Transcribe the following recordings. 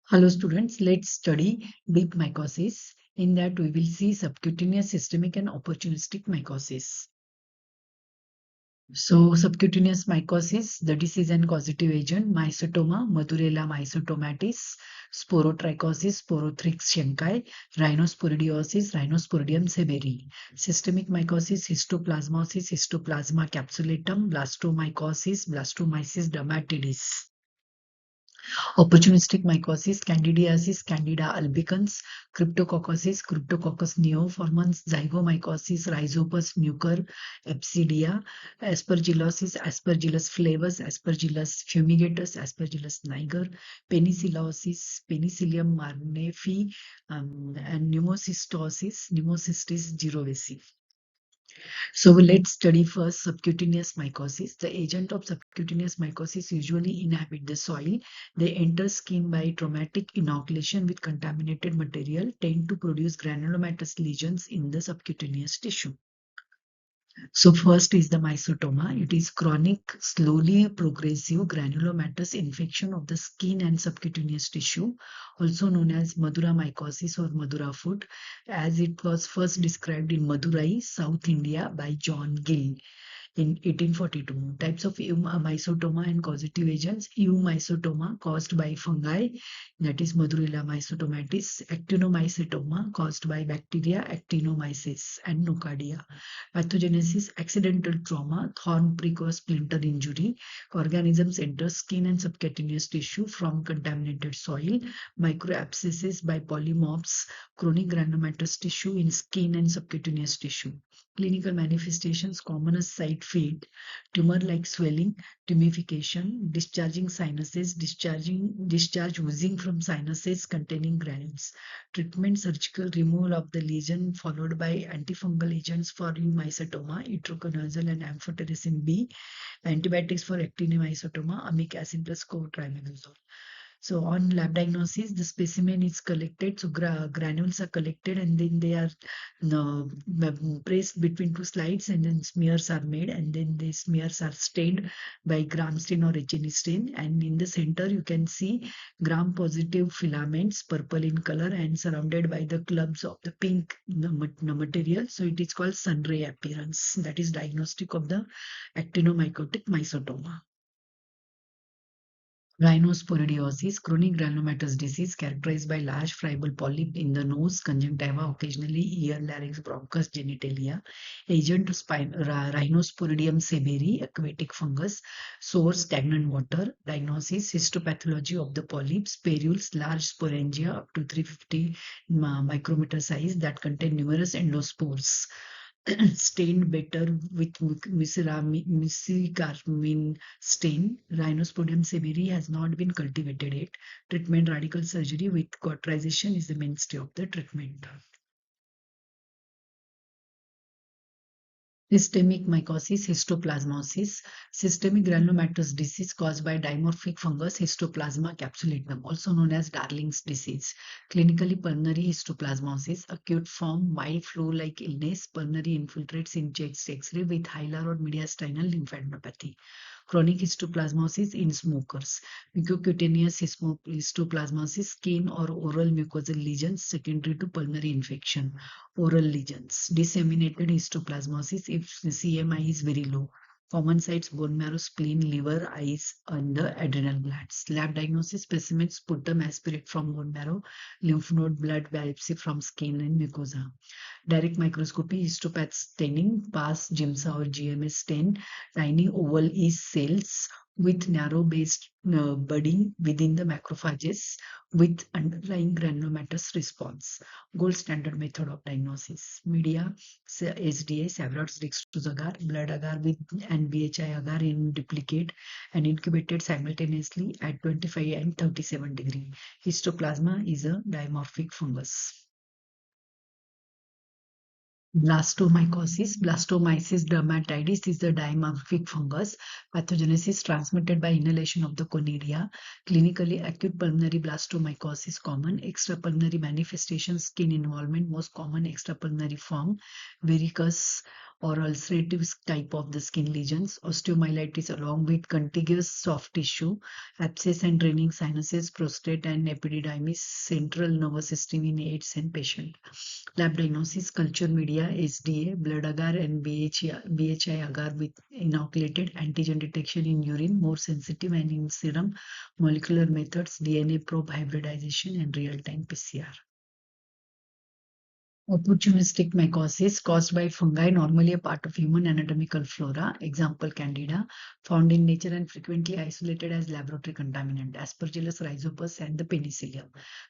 Hello students, let's study deep mycosis. In that we will see subcutaneous, systemic and opportunistic mycosis. So subcutaneous mycosis, the disease and causative agent, mycetoma, Madurella mycotomatis, sporotrichosis, sporothrix shenkai, rhinosporidiosis, rhinosporidium severi. Systemic mycosis, histoplasmosis, histoplasma capsulatum, blastomycosis, blastomyces dermatidis. Opportunistic mycosis, candidiasis, candida albicans, cryptococcosis, cryptococcus neoformans, zygomycosis, rhizopus nucor, absidia, aspergillosis, aspergillus flavus, aspergillus fumigatus, aspergillus niger, penicillosis, penicillium marnefi, and pneumocystosis, pneumocystis girovesi. So let's study first subcutaneous mycosis. The agent of subcutaneous mycosis usually inhabit the soil. They enter skin by traumatic inoculation with contaminated material, tend to produce granulomatous lesions in the subcutaneous tissue. So first is the mycetoma. It is chronic, slowly progressive granulomatous infection of the skin and subcutaneous tissue, also known as Madura mycosis or Madura foot, as it was first described in Madurai, South India by John Gill in 1842. Types of mycetoma and causative agents. Mycetoma caused by fungi, that is Madurella mycotomatis. Actinomycetoma caused by bacteria, Actinomyces and Nocardia. Pathogenesis, accidental trauma, thorn prick or splinter injury. Organisms enter skin and subcutaneous tissue from contaminated soil. Microabscesses by polymorphs, chronic granulomatous tissue in skin and subcutaneous tissue. Clinical manifestations, commonest side feet, tumor-like swelling, tumification, discharging sinuses, discharge oozing from sinuses containing granules. Treatment, surgical removal of the lesion followed by antifungal agents for mycetoma, itraconazole and amphotericin B, antibiotics for actinomycetoma, amic acid plus cotrimazole. So on lab diagnosis, the specimen is collected. So granules are collected and then they are pressed between two slides and then smears are made and then the smears are stained by gram stain or HNE stain. And in the center, you can see gram positive filaments, purple in color and surrounded by the clubs of the pink material. So it is called sunray appearance. That is diagnostic of the actinomycotic mycetoma. Rhinosporidiosis, chronic granulomatous disease characterized by large friable polyp in the nose, conjunctiva, occasionally ear, larynx, bronchus, genitalia. Agent Rhinosporidium severi, aquatic fungus. Source, stagnant water. Diagnosis, histopathology of the polyps, spherules, large sporangia up to 350 micrometer size that contain numerous endospores. Stained better with mesicarmine stain. Rhinospodium severi has not been cultivated yet. Treatment, radical surgery with cauterization is the mainstay of the treatment. Systemic mycosis, histoplasmosis, systemic granulomatous disease caused by dimorphic fungus Histoplasma capsulatum, also known as Darling's disease. Clinically, pulmonary histoplasmosis, acute form, mild flu-like illness, pulmonary infiltrates in chest X-ray with hilar or mediastinal lymphadenopathy. Chronic histoplasmosis in smokers. Mucocutaneous histoplasmosis, skin or oral mucosal lesions secondary to pulmonary infection. Oral lesions. Disseminated histoplasmosis if CMI is very low. Common sites, bone marrow, spleen, liver, eyes, and the adrenal glands. Lab diagnosis, specimens, sputum aspirate from bone marrow, lymph node, blood biopsy from skin and mucosa. Direct microscopy, histopath staining, PAS, GIMSA or GMS stain, tiny oval yeast cells with narrow-based budding within the macrophages with underlying granulomatous response. Gold standard method of diagnosis. Media, SDA, Savarot's dextrose agar, blood agar with and BHI agar in duplicate and incubated simultaneously at 25 and 37 degree. Histoplasma is a dimorphic fungus. Blastomycosis, blastomyces dermatidis is the dimorphic fungus. Pathogenesis transmitted by inhalation of the conidia. Clinically, acute pulmonary blastomycosis common. Extrapulmonary manifestation, skin involvement, most common extrapulmonary form. Verrucous or ulcerative type of the skin lesions, osteomyelitis along with contiguous soft tissue, abscess and draining sinuses, prostate and epididymis, central nervous system in AIDS and patient. Lab diagnosis, culture media, SDA, blood agar and BHI agar with inoculated antigen detection in urine, more sensitive and in serum, molecular methods, DNA probe hybridization and real-time PCR. Opportunistic mycosis caused by fungi, normally a part of human anatomical flora, example Candida, found in nature and frequently isolated as laboratory contaminant, Aspergillus rhizopus and the penicillium.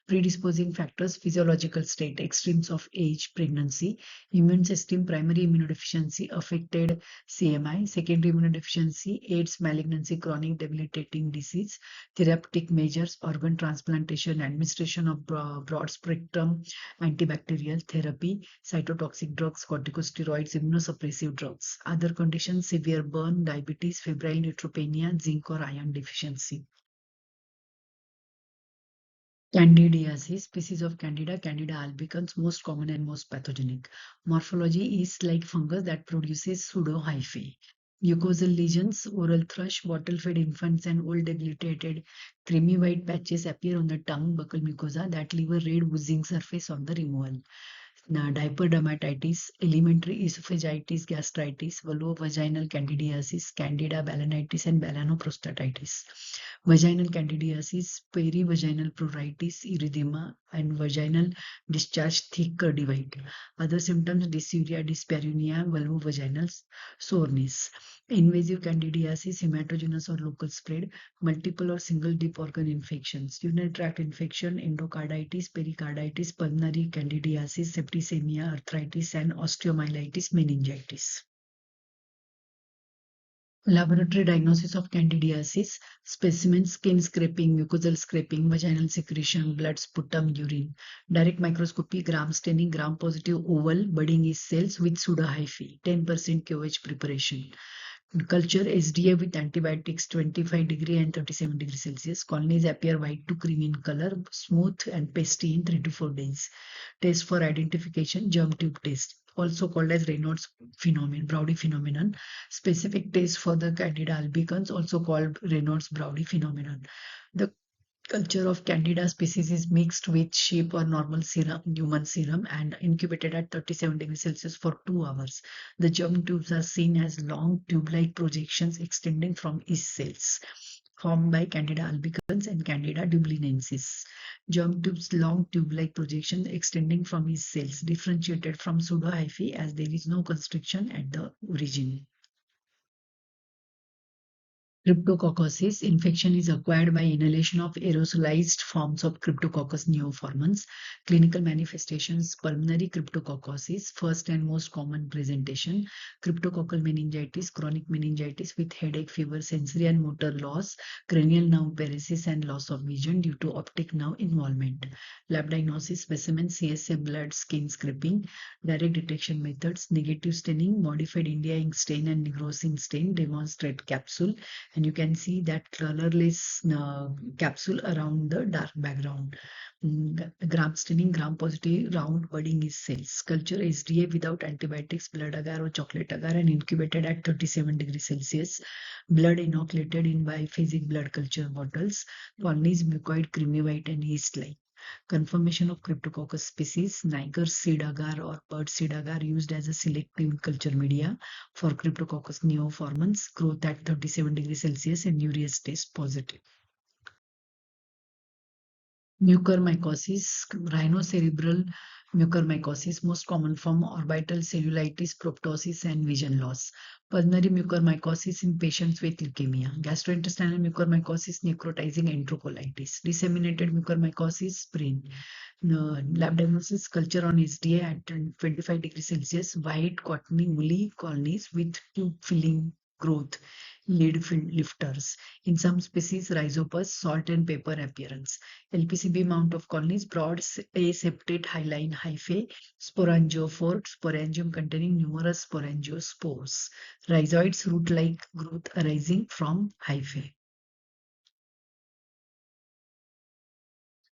Predisposing factors, physiological state, extremes of age, pregnancy, immune system, primary immunodeficiency affected CMI, secondary immunodeficiency, AIDS, malignancy, chronic debilitating disease, therapeutic measures, organ transplantation, administration of broad spectrum antibacterial therapy, cytotoxic drugs, corticosteroids, immunosuppressive drugs. Other conditions, severe burn, diabetes, febrile neutropenia, zinc or iron deficiency. Candidiasis, species of Candida, Candida albicans, most common and most pathogenic. Morphology is like fungus that produces pseudohyphae. Mucosal lesions, oral thrush, bottle-fed infants and old debilitated creamy white patches appear on the tongue, buccal mucosa that leave a red oozing surface on the removal. Diaper dermatitis, elementary esophagitis, gastritis, vulvovaginal candidiasis, candida balanitis, and balanoprostatitis. Vaginal candidiasis, perivaginal pruritus, erythema, and vaginal discharge thick curdy white. Other symptoms, dysuria, dyspareunia, vulvovaginal soreness. Invasive candidiasis, hematogenous or local spread, multiple or single deep organ infections, urinary tract infection, endocarditis, pericarditis, pulmonary candidiasis, septicemia, arthritis, and osteomyelitis, meningitis. Laboratory diagnosis of candidiasis, specimen skin scraping, mucosal scraping, vaginal secretion, blood, sputum, urine. Direct microscopy, gram staining, gram positive oval, budding yeast cells with pseudohyphae, 10% QH preparation. Culture SDA with antibiotics 25 and 37 Celsius. Colonies appear white to cream in color, smooth and pasty in 3 to 4 days. Test for identification, germ tube test, also called as Raynaud's phenomenon, Browdy phenomenon. Specific test for the Candida albicans, also called Raynaud's Browdy phenomenon. The culture of Candida species is mixed with sheep or normal serum, human serum, and incubated at 37 degrees Celsius for 2 hours. The germ tubes are seen as long tube-like projections extending from yeast cells formed by Candida albicans and Candida dublinensis. Germ tubes, long tube-like projections extending from yeast cells, differentiated from pseudohyphae as there is no constriction at the origin. Cryptococcosis infection is acquired by inhalation of aerosolized forms of Cryptococcus neoformans. Clinical manifestations, pulmonary cryptococcosis, first and most common presentation, cryptococcal meningitis, chronic meningitis with headache, fever, sensory and motor loss, cranial nerve paresis and loss of vision due to optic nerve involvement. Lab diagnosis, specimen, CSA, blood, skin scraping, direct detection methods, negative staining, modified India ink stain and negrosin stain, demonstrate capsule, and you can see that colorless capsule around the dark background. Gram staining, gram positive, round budding is cells. Culture SDA without antibiotics, blood agar or chocolate agar, and incubated at 37 degrees Celsius. Blood inoculated in biphasic blood culture bottles. Colonies mucoid, creamy white, and yeast-like. Confirmation of Cryptococcus species, Niger seed agar or bird seed agar used as a selective culture media for Cryptococcus neoformans, growth at 37 degrees Celsius and urease test positive. Mucormycosis, rhinocerebral mucormycosis, most common form, orbital cellulitis, proptosis, and vision loss. Pulmonary mucormycosis in patients with leukemia. Gastrointestinal mucormycosis, necrotizing enterocolitis. Disseminated mucormycosis, brain. Lab diagnosis, culture on SDA at 25 degrees Celsius, white, cottony, woolly colonies with tube filling growth, lid lifters. In some species, rhizopus, salt and pepper appearance. LPCB mount of colonies, broad aseptate hyaline hyphae, sporangiophore, sporangium containing numerous sporangiospores. Rhizoids, root-like growth arising from hyphae.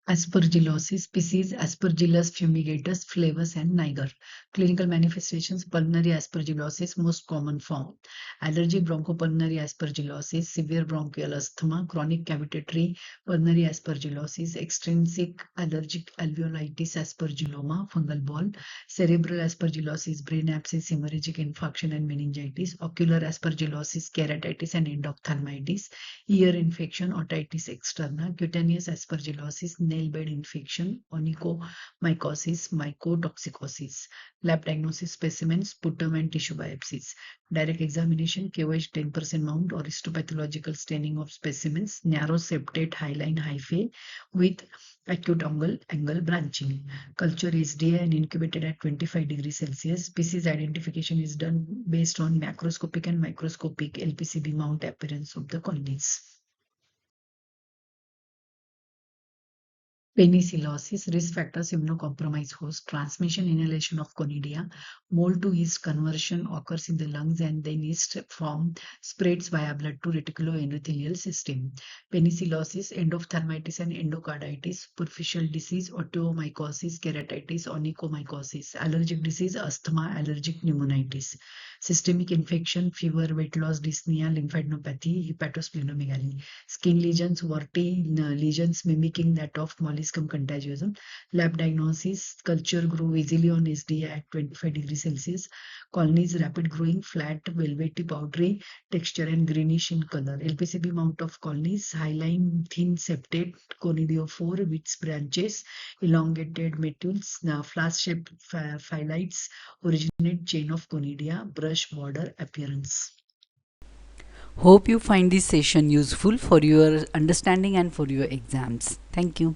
Aspergillosis species Aspergillus fumigatus, flavus, and niger. Clinical manifestations pulmonary aspergillosis, most common form. Allergic bronchopulmonary aspergillosis, severe bronchial asthma, chronic cavitary pulmonary aspergillosis, extrinsic allergic alveolitis aspergilloma, fungal ball, cerebral aspergillosis, brain abscess, hemorrhagic infarction, and meningitis, ocular aspergillosis, keratitis, and endophthalmitis, ear infection, otitis externa, cutaneous aspergillosis, nail bed infection, onychomycosis, mycotoxicosis. Lab diagnosis specimens, sputum and tissue biopsies. Direct examination, KOH 10% mount or histopathological staining of specimens, narrow septate hyaline hyphae with acute angle branching. Culture is day and incubated at 25 degrees Celsius. Species identification is done based on macroscopic and microscopic LPCB mount appearance of the colonies. Penicillosis, risk factors, immunocompromised host, transmission, inhalation of conidia, mold to yeast conversion occurs in the lungs and then yeast form spreads via blood to reticuloendothelial system. Penicillosis, endophthalmitis and endocarditis, superficial disease, osteomycosis, keratitis, onychomycosis, allergic disease, asthma, allergic pneumonitis, systemic infection, fever, weight loss, dyspnea, lymphadenopathy, hepatosplenomegaly, skin lesions, warty lesions mimicking that of molluscum contagiosum. Lab diagnosis, culture grow easily on SDA at 25 degrees Celsius. Colonies rapid growing, flat, velvety, powdery texture and greenish in color. LPCB mount of colonies, hyaline, thin septate, conidiophore with branches, elongated metules, flask-shaped phylites, originate chain of conidia, brush border appearance. Hope you find this session useful for your understanding and for your exams. Thank you.